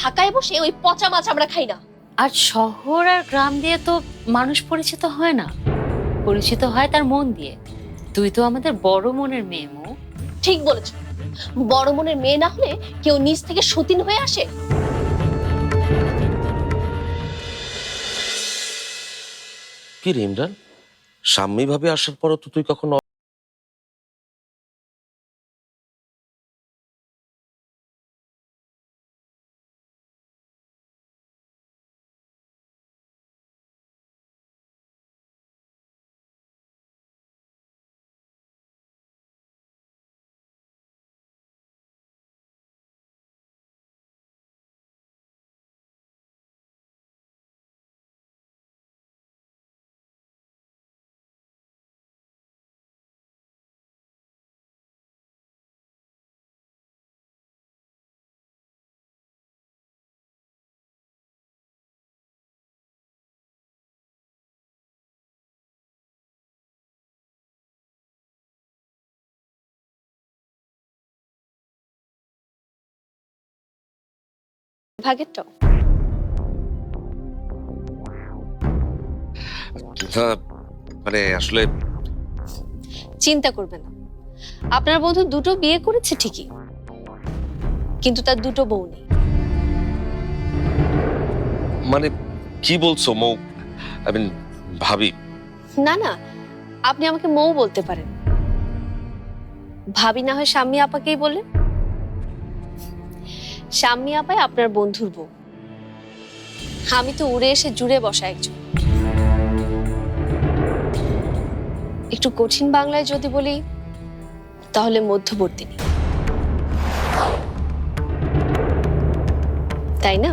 ঢাকায় বসে ওই পচা মাছ আমরা খাই না। আর শহর আর গ্রাম দিয়ে তো মানুষ পরিচিত হয় না, পরিচিত হয় তার মন দিয়ে। তুই তো আমাদের বড় মনের মেয়ে মো। ঠিক বলেছ, বড় মনের মেয়ে না হলে কেউ নিজ থেকে সতীন হয়ে আসে? কি রে ইমরান, স্বামী ভাবে আসার পরও তো তুই কখনো ভাগেরটাও মানে আসলে চিন্তা করবে না, আপনার বন্ধু দুটো বিয়ে করেছে ঠিকই, কিন্তু তার দুটো বউ নেই। মানে কি বলছো মৌ? আই মিন ভাবি। না না, আপনি আমাকে মৌ বলতে পারেন, ভাবি না হয় শাম্মী আপাকেই বলেন। শাম্মী আপাই আপনার বন্ধুর বউ, আমি তো উড়ে এসে জুড়ে বসা একজন। একটু কঠিন বাংলায় যদি বলি তাহলে মধ্যবর্তী, তাই না?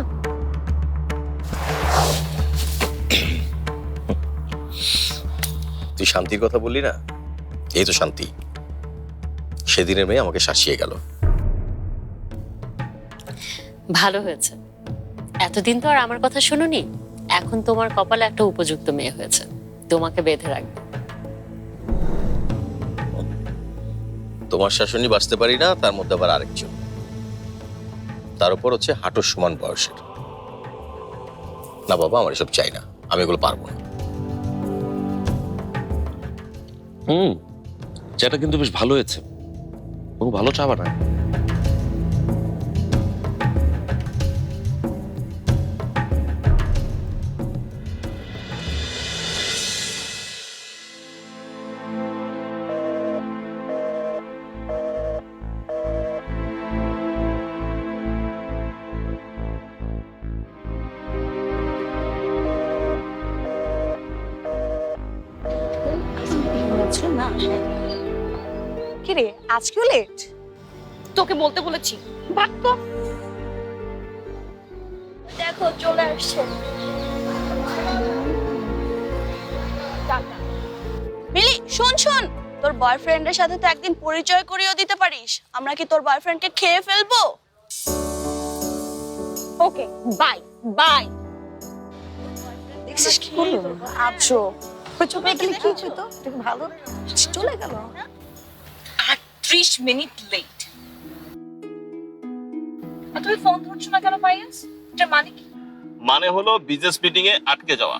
তুই শান্তির কথা বললি না, এই তো শান্তি। সেদিনের মেয়ে আমাকে শাসিয়ে গেল। ভালো হয়েছে, এতদিন তো আর আমার কথা শুনুনি। এখন তোমার কপালে একটা উপযুক্ত মেয়ে হয়েছে, তোমাকে বেঁধে রাখবে। তোমার শাসনই বাঁচতে পারি না, তার মধ্যে আবার আরেকজন, তার উপর হচ্ছে হাঁটুর সমান বয়সের। না বাবা, আমার এসব চাই না, আমি এগুলো পারবো না। চাটা কিন্তু বেশ ভালো হয়েছে, বহু ভালো চা বানায়। কিরে আজকেও লেট? তোকে বলতে বলেছি, ভাগ তো। দেখো চলে আসছে। মিলি শোন শোন, তোর বয়ফ্রেন্ডের সাথে তো একদিন পরিচয় করিয়ে দিতে পারিস। আমরা কি তোর বয়ফ্রেন্ডকে খেয়ে ফেলবো? Okay bye bye. দেখছিস কি করলো? আচ্ছা চোখে গেলে কি হতো? দেখো ভালো চলে গেল। 30 মিনিট লেট। আর তুমি ফোন ধরছো না কেন পাইয়াস? এটার মানে কি? মানে হলো বিজনেস মিটিং এ আটকে যাওয়া।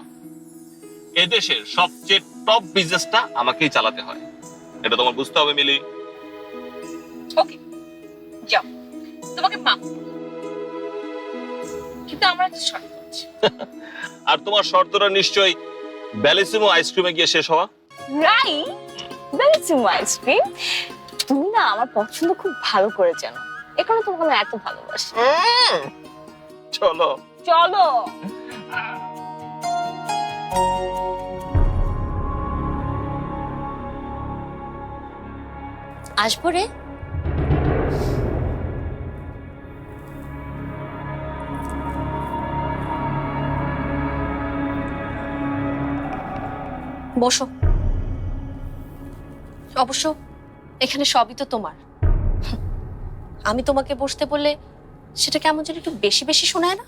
এদেশের সবচেয়ে টপ বিজনেসটা আমাকেই চালাতে হয়, এটা তোমার বুঝতে হবে মিলি। ওকে যাও, তোমাকে মাফ করব। কিন্তু আমার একটা শর্ত আছে। আর তোমার শর্তটা নিশ্চয়ই ব্যালিসিমো আইসক্রিমে গিয়ে শেষ হওয়া। Right, Bellissimo ice cream. তুমি না আমার পছন্দ খুব ভালো করে জানো, এ কারণে তোমাকে আমি এত ভালোবাসি। চলো চলো। আসবো রে। বসো। অবশ্য এখানে সবই তো তোমার, আমি তোমাকে বসতে বললে সেটা কেমন যেন একটু বেশি বেশি শোনায় না?